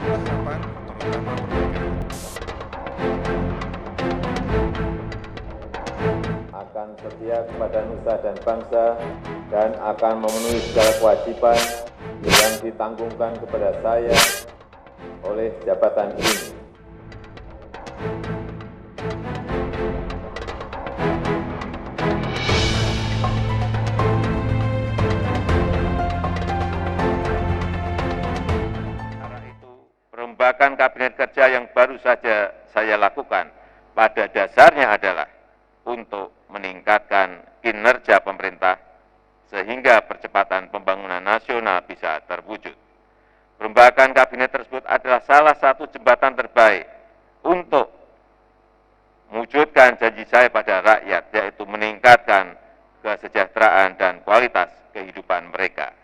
resapan, terutama berbagai akan setia kepada nusa dan bangsa dan akan memenuhi segala kewajiban yang ditanggungkan kepada saya oleh jabatan ini. Karena itu, perombakan kabinet kerja yang baru saja saya lakukan pada dasarnya adalah untuk meningkatkan kinerja pemerintah sehingga percepatan pembangunan nasional bisa terwujud. Perombakan kabinet tersebut adalah salah satu jembatan terbaik untuk mewujudkan janji saya pada rakyat, yaitu meningkatkan kesejahteraan dan kualitas kehidupan mereka.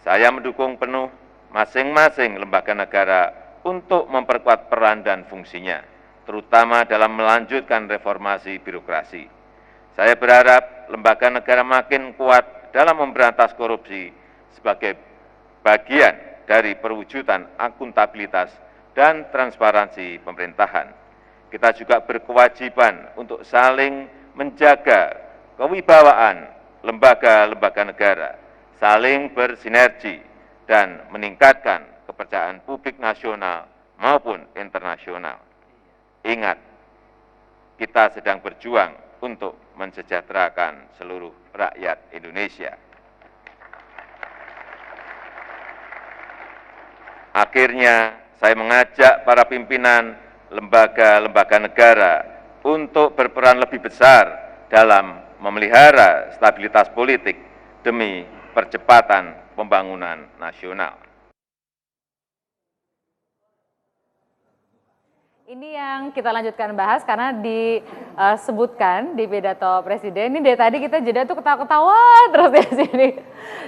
Saya mendukung penuh masing-masing lembaga negara untuk memperkuat peran dan fungsinya, terutama dalam melanjutkan reformasi birokrasi. Saya berharap lembaga negara makin kuat dalam memberantas korupsi sebagai bagian dari perwujudan akuntabilitas dan transparansi pemerintahan. Kita juga berkewajiban untuk saling menjaga kewibawaan lembaga-lembaga negara, saling bersinergi, dan meningkatkan kepercayaan publik nasional maupun internasional. Ingat, kita sedang berjuang untuk mensejahterakan seluruh rakyat Indonesia. Akhirnya, saya mengajak para pimpinan lembaga-lembaga negara untuk berperan lebih besar dalam memelihara stabilitas politik demi percepatan pembangunan nasional. Ini yang kita lanjutkan bahas karena disebutkan di pidato Presiden. Ini dari tadi kita jeda tuh ketawa-ketawa terus di sini.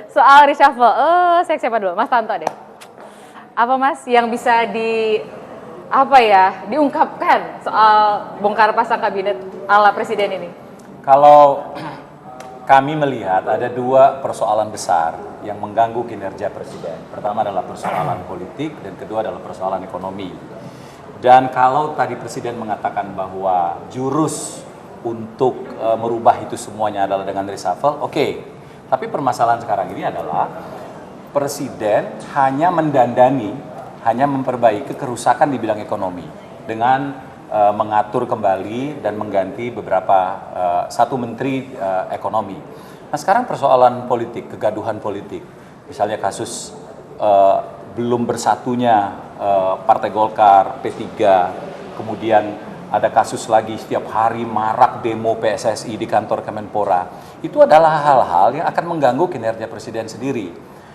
Soal reshuffle, siapa dulu? Mas Tanto deh. Apa Mas yang bisa diungkapkan soal bongkar pasang kabinet ala Presiden ini? Kalau kami melihat ada dua persoalan besar yang mengganggu kinerja Presiden. Pertama adalah persoalan politik dan kedua adalah persoalan ekonomi. Dan kalau tadi Presiden mengatakan bahwa jurus untuk merubah itu semuanya adalah dengan reshuffle, oke. Tapi permasalahan sekarang ini adalah Presiden hanya mendandani, hanya memperbaiki kerusakan di bidang ekonomi dengan mengatur kembali dan mengganti beberapa satu menteri ekonomi. Nah sekarang persoalan politik, kegaduhan politik, misalnya kasus belum bersatunya Partai Golkar, P3, kemudian ada kasus lagi setiap hari marak demo PSSI di kantor Kemenpora. Itu adalah hal-hal yang akan mengganggu kinerja Presiden sendiri.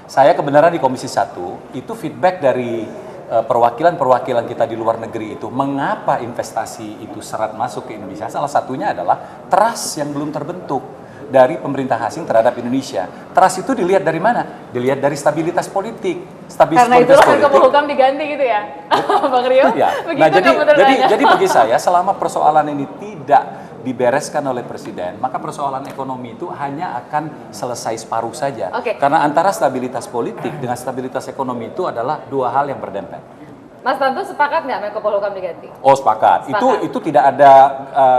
Saya kebenaran di Komisi 1, itu feedback dari perwakilan-perwakilan kita di luar negeri itu, mengapa investasi itu seret masuk ke Indonesia? Salah satunya adalah trust yang belum terbentuk dari pemerintah asing terhadap Indonesia. Trust itu dilihat dari mana? Dilihat dari stabilitas politik. Karena itulah Menko Polhukam diganti gitu ya, Bang Rio? Ya. Nah, jadi bagi saya selama persoalan ini tidak dibereskan oleh Presiden, maka persoalan ekonomi itu hanya akan selesai separuh saja. Karena antara stabilitas politik dengan stabilitas ekonomi itu adalah dua hal yang berdempet. Mas Tanto sepakat nggak Menko Polhukam diganti? Oh sepakat. Itu tidak ada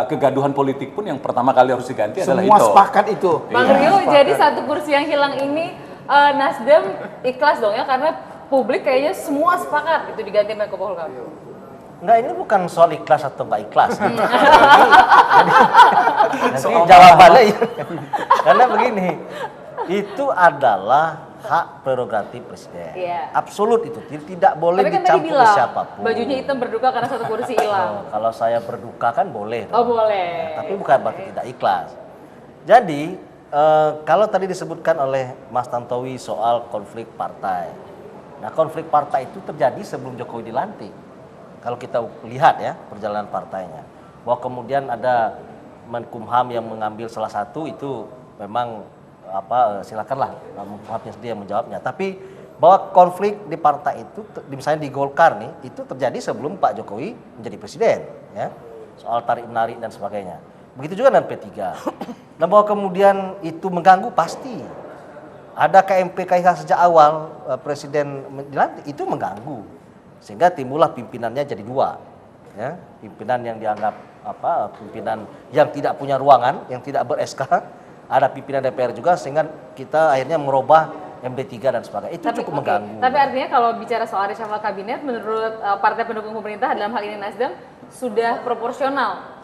kegaduhan politik pun yang pertama kali harus diganti. Semua adalah itu. Semua sepakat itu. Bang Rio, jadi satu kursi yang hilang ini Nasdem ikhlas dong ya, karena publik kayaknya semua sepakat itu diganti Menko Polhukam. Enggak, ini bukan soal ikhlas atau nggak ikhlas. Jadi jawabannya ya. Karena begini, itu adalah hak prerogatif Presiden. Absolut itu, tidak boleh dicampur siapapun. Bajunya hitam berduka karena satu kursi hilang. Kalau saya berduka kan boleh. Oh boleh. Tapi bukan berarti tidak ikhlas. Jadi kalau tadi disebutkan oleh Mas Tantowi soal konflik partai. Nah konflik partai itu terjadi sebelum Jokowi dilantik. Kalau kita lihat ya perjalanan partainya, bahwa kemudian ada Menkumham yang mengambil salah satu itu memang silakanlah Menkumhamnya sendiri yang menjawabnya. Tapi bahwa konflik di partai itu, misalnya di Golkar nih, itu terjadi sebelum Pak Jokowi menjadi presiden, ya soal tarik menarik dan sebagainya. Begitu juga dengan P3. Nah bahwa kemudian itu mengganggu pasti. Ada KMP KIH sejak awal presiden dilantik itu mengganggu. Sehingga timbullah pimpinannya jadi dua, ya, pimpinan yang dianggap pimpinan yang tidak punya ruangan, yang tidak ber-SK, ada pimpinan DPR juga, sehingga kita akhirnya merubah MD3 dan sebagainya. Itu cukup mengganggu. Tapi artinya kalau bicara soal reshuffle kabinet, menurut partai pendukung pemerintah dalam hal ini Nasdem sudah proporsional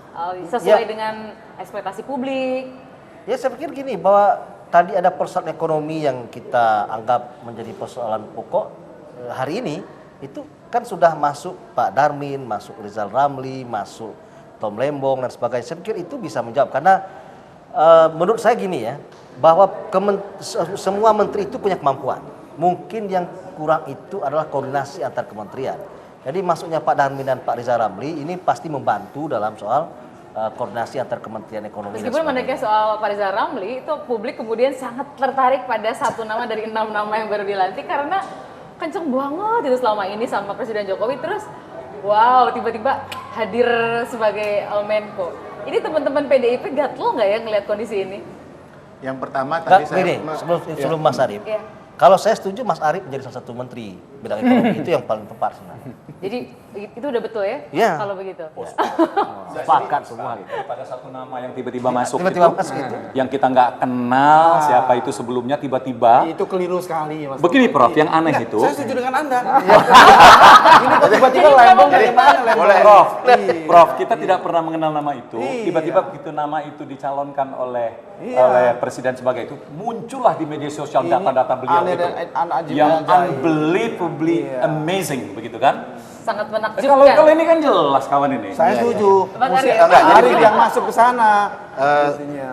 sesuai dengan ekspektasi publik. Ya saya pikir gini, bahwa tadi ada persoalan ekonomi yang kita anggap menjadi persoalan pokok hari ini, itu kan sudah masuk Pak Darmin, masuk Rizal Ramli, masuk Tom Lembong dan sebagainya. Saya pikir itu bisa menjawab, karena menurut saya gini ya, bahwa semua menteri itu punya kemampuan. Mungkin yang kurang itu adalah koordinasi antar kementerian. Jadi masuknya Pak Darmin dan Pak Rizal Ramli ini pasti membantu dalam soal koordinasi antar kementerian ekonomi. Meskipun mengenai soal Pak Rizal Ramli, itu publik kemudian sangat tertarik pada satu nama dari 6 nama yang baru dilantik, karena kenceng banget itu selama ini sama Presiden Jokowi, terus wow tiba-tiba hadir sebagai Menko. Ini teman-teman PDIP gatel nggak ya ngelihat kondisi ini? Yang pertama tadi saya sebelum Mas Arief, kalau saya setuju Mas Arief menjadi salah satu menteri bidang ekonomi itu yang paling tepat sebenarnya. Jadi itu udah betul ya? Iya. Kalau begitu. Sepakat semua gitu. Pada satu nama yang tiba-tiba masuk tiba-tiba itu, masuk itu. yang kita nggak kenal siapa itu sebelumnya, tiba-tiba. Itu keliru sekali, Mas. Begini Prof, yang aneh itu. Saya setuju dengan Anda. Ini kok tiba-tiba Lembong dari mana Lembong? Prof, kita tidak pernah mengenal nama itu. Tiba-tiba begitu nama itu dicalonkan oleh Presiden sebagai itu, muncullah di media sosial data-data beliau aneh itu. dan Yang ajaib. unbelievably amazing, begitu kan? Sangat Kalau menakjubkan. ini kan jelas kawan ini. Saya setuju. Bang Mesti Arief. ada Arief yang masuk ke sana.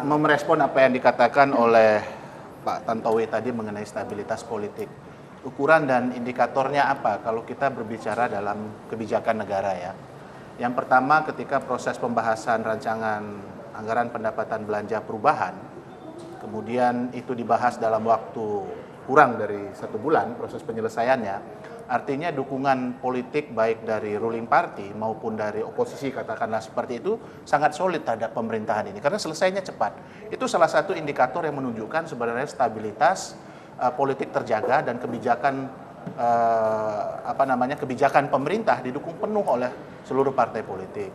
merespon apa yang dikatakan oleh Pak Tantowi tadi mengenai stabilitas politik. Ukuran dan indikatornya apa kalau kita berbicara dalam kebijakan negara ya. Yang pertama ketika proses pembahasan rancangan anggaran pendapatan belanja perubahan, kemudian itu dibahas dalam waktu kurang dari 1 bulan proses penyelesaiannya, artinya dukungan politik baik dari ruling party maupun dari oposisi katakanlah seperti itu sangat solid terhadap pemerintahan ini karena selesainya cepat. Itu salah satu indikator yang menunjukkan sebenarnya stabilitas politik terjaga dan kebijakan kebijakan pemerintah didukung penuh oleh seluruh partai politik.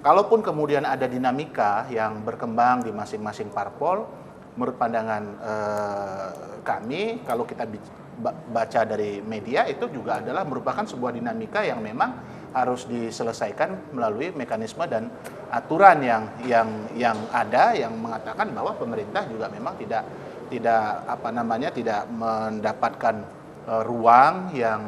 Kalaupun kemudian ada dinamika yang berkembang di masing-masing parpol, menurut pandangan kami, kalau kita baca dari media, itu juga adalah merupakan sebuah dinamika yang memang harus diselesaikan melalui mekanisme dan aturan yang ada, yang mengatakan bahwa pemerintah juga memang tidak mendapatkan ruang yang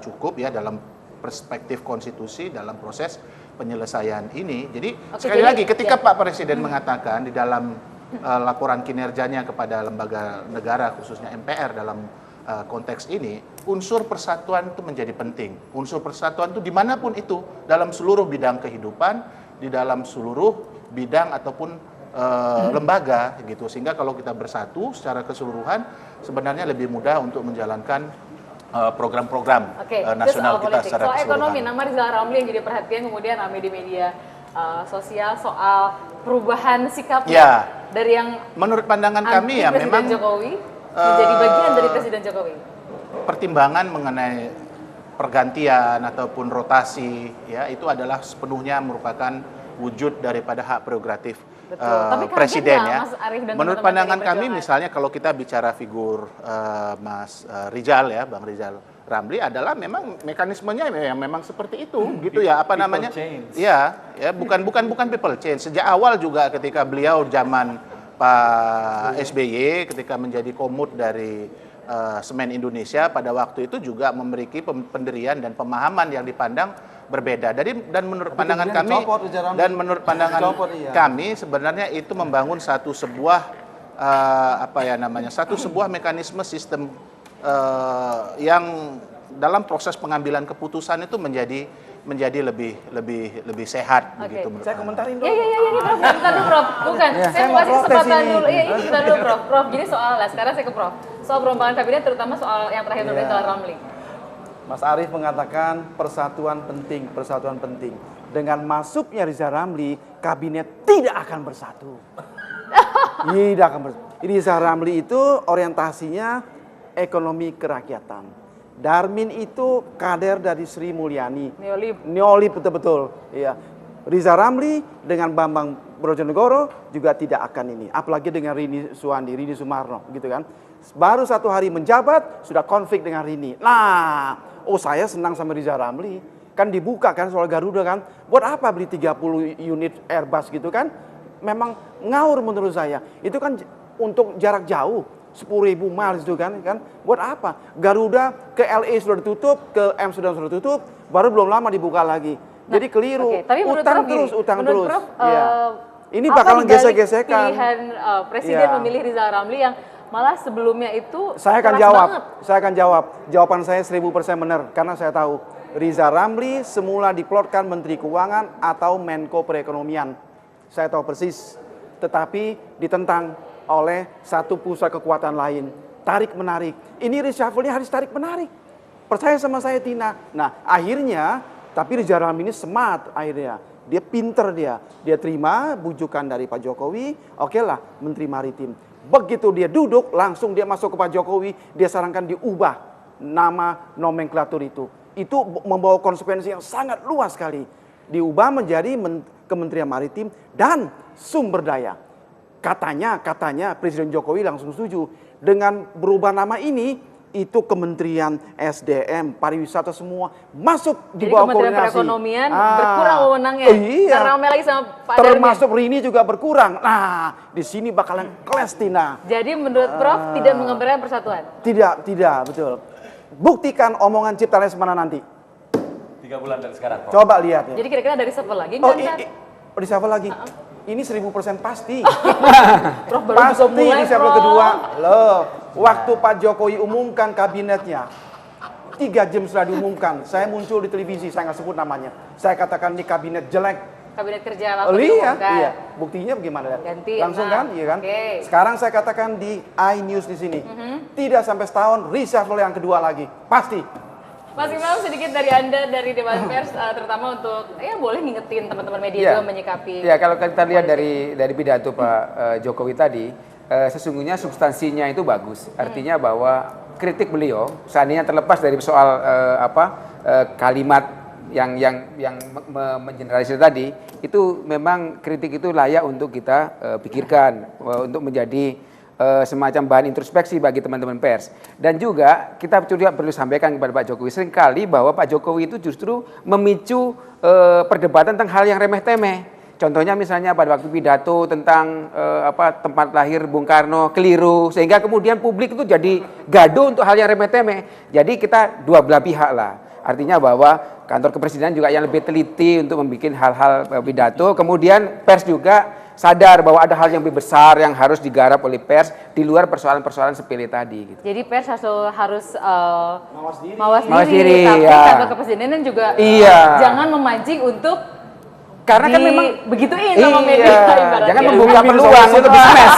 cukup ya dalam perspektif konstitusi dalam proses penyelesaian ini. Jadi sekali lagi ketika Pak Presiden mengatakan di dalam laporan kinerjanya kepada lembaga negara khususnya MPR dalam konteks ini, unsur persatuan itu menjadi penting. Unsur persatuan itu dimanapun itu, dalam seluruh bidang kehidupan, di dalam seluruh bidang ataupun lembaga gitu. Sehingga kalau kita bersatu secara keseluruhan, sebenarnya lebih mudah untuk menjalankan program-program nasional kita secara keseluruhan. Soal ekonomi, nama Rizal Ramli yang jadi perhatian kemudian ramai di media sosial soal perubahan sikapnya dari yang menurut pandangan kami ya Presiden memang Jokowi menjadi bagian dari Presiden Jokowi. Pertimbangan mengenai pergantian ataupun rotasi ya itu adalah sepenuhnya merupakan wujud daripada hak prerogatif presiden ya. Menurut pandangan kami misalnya kalau kita bicara figur Mas Rizal ya, Bang Rizal Ramli adalah memang mekanismenya yang memang seperti itu gitu ya, apa namanya? Ya bukan people change. Sejak awal juga ketika beliau zaman Pak SBY ketika menjadi komut dari Semen Indonesia pada waktu itu juga memiliki pendirian dan pemahaman yang dipandang berbeda. Dan menurut pandangan kami kami sebenarnya itu membangun sebuah mekanisme sistem yang dalam proses pengambilan keputusan itu menjadi lebih sehat begitu menurut Saya komentarin dulu. Iya, Prof. Bentar dulu, Prof. Bukan, saya mau kasih kesempatan dulu. Iya, ini bentar dulu, Prof. Prof, jadi sekarang saya ke Prof. Soal perombakan kabinet, terutama soal yang terakhir dari Rizal Ramli. Mas Arief mengatakan persatuan penting. Dengan masuknya Rizal Ramli, kabinet tidak akan bersatu. Tidak akan bersatu. Rizal Ramli itu orientasinya ekonomi kerakyatan. Darmin itu kader dari Sri Mulyani. Neolib. Neolib betul-betul. Iya. Riza Ramli dengan Bambang Brojonegoro juga tidak akan ini. Apalagi dengan Rini Suwandi, Rini Sumarno gitu kan. Baru 1 hari menjabat sudah konflik dengan Rini. Nah, saya senang sama Riza Ramli. Kan dibuka kan soal Garuda kan. Buat apa beli 30 unit Airbus gitu kan? Memang ngawur menurut saya. Itu kan untuk jarak jauh. 10.000 miles itu kan buat apa? Garuda ke LA sudah ditutup, ke Amsterdam sudah ditutup, baru belum lama dibuka lagi. Jadi keliru. Tapi utang Prof terus, gini, utang menurut terus. Prof, Iya. Ini apa bakalan dibalik gesek-gesekan. Pilihan presiden Iya. memilih Rizal Ramli yang malah sebelumnya itu Saya akan keras jawab. banget. Saya akan jawab. Jawaban saya 1000% benar karena saya tahu Riza Ramli semula diplotkan Menteri Keuangan atau Menko Perekonomian. Saya tahu persis. Tetapi ditentang oleh satu pusat kekuatan lain. Tarik menarik. Ini reshuffle-nya harus tarik menarik. Percaya sama saya Tina. Nah, akhirnya tapi Riza Ramli ini smart akhirnya. Dia pinter dia. Dia terima bujukan dari Pak Jokowi. Oke lah, Menteri Maritim. Begitu dia duduk, langsung dia masuk ke Pak Jokowi. Dia sarankan diubah nama nomenklatur itu. Itu membawa konsekuensi yang sangat luas sekali. Diubah menjadi Kementerian Maritim dan Sumber Daya. Katanya Presiden Jokowi langsung setuju. Dengan berubah nama ini, itu Kementerian SDM, pariwisata semua masuk di Jadi bawah Kementerian koordinasi. Perekonomian berkurang wewenangnya. Iya. Karena rame lagi sama Pak Termasuk Rini juga berkurang. Nah, di sini bakalan kelas Tina. Jadi menurut Prof tidak menggambarkan persatuan. Tidak, betul. Buktikan omongan Cipta Lesmana nanti. 3 bulan dari sekarang, Prof. Coba lihat ya. Jadi kira-kira dari shuffle lagi Oh, nggak, Ntar? di siapa lagi? Ini 1000% pasti. Prof baru juga Pasti mulai, di siapa Prof. kedua. Loh, waktu Pak Jokowi umumkan kabinetnya, 3 jam setelah diumumkan, saya muncul di televisi, saya nggak sebut namanya. Saya katakan ini kabinet jelek. Kabinet kerja Oh, waktu diumumkan. iya. Buktinya bagaimana? Ganti, Langsung emang. kan, iya kan? Oke. Sekarang saya katakan di iNews di sini, tidak sampai setahun reshuffle yang kedua lagi, pasti. Mas Imam, sedikit dari Anda, dari Dewan Pers, terutama untuk, ya boleh ngingetin teman-teman media juga menyikapi. Ya, kalau kita lihat dari pidato Pak Jokowi tadi, sesungguhnya substansinya itu bagus. Artinya bahwa kritik beliau, seandainya terlepas dari soal kalimat yang mengeneralisir tadi, itu memang kritik itu layak untuk kita pikirkan, untuk menjadi semacam bahan introspeksi bagi teman-teman pers. Dan juga kita juga perlu sampaikan kepada Pak Jokowi seringkali bahwa Pak Jokowi itu justru memicu perdebatan tentang hal yang remeh-temeh. Contohnya misalnya pada waktu pidato tentang tempat lahir Bung Karno keliru, sehingga kemudian publik itu jadi gaduh untuk hal yang remeh-temeh. Jadi kita dua belah pihak lah. Artinya bahwa kantor kepresidenan juga yang lebih teliti untuk membuat hal-hal pidato. Kemudian pers juga sadar bahwa ada hal yang lebih besar yang harus digarap oleh pers di luar persoalan-persoalan sepele tadi. Gitu. Jadi pers harus Mawas mawas diri. diri, tapi ya. kantor kepresidenan juga Iya. jangan memancing untuk Karena kan memang begituin sama media ibaratnya. jangan membuka peluang untuk di-smash.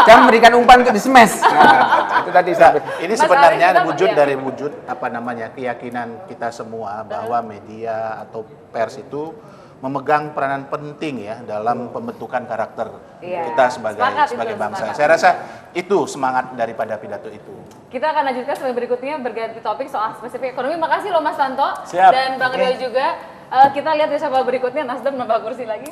Jangan memberikan umpan untuk di-smash. Nah, itu tadi saya. Ini Mas sebenarnya Arief, kita- wujud ya. dari wujud keyakinan kita semua bahwa media atau pers itu memegang peranan penting ya dalam pembentukan karakter Iya. kita sebagai Sepakat itu, bangsa. sepakat. Saya rasa itu semangat daripada pidato itu. Kita akan lanjutkan sampai berikutnya berganti topik soal spesifik ekonomi. Makasih loh Mas Tanto Siap. dan Bang Rio juga. Kita lihat reshuffle berikutnya Nasdem nambah kursi lagi.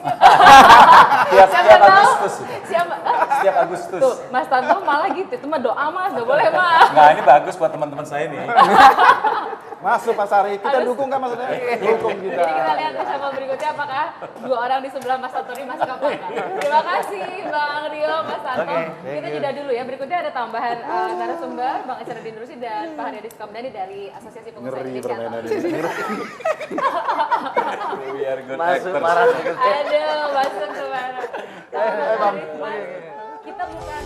Setiap Agustus. Siapa? Setiap Agustus. Tuh, Mas Tanto malah gitu. Itu mah doa Mas, gak boleh Mas. Nah, ini bagus buat teman-teman saya nih. Masuk Mas Ari, kita Harus- dukung kan maksudnya? Dukung kita. Jadi kita lihat reshuffle berikutnya apakah dua orang di sebelah Mas Tanto ini masuk apa enggak. Terima kasih Bang Rio, Mas Tanto. Kita jeda dulu ya. Berikutnya ada tambahan narasumber Bang Echardin Nursi dan Pak Haryadi Sukamdhani dari Asosiasi Pengusaha Indonesia. We are good Masuk actors. marah sedikit. Aduh, masuk kemana? Kita bukan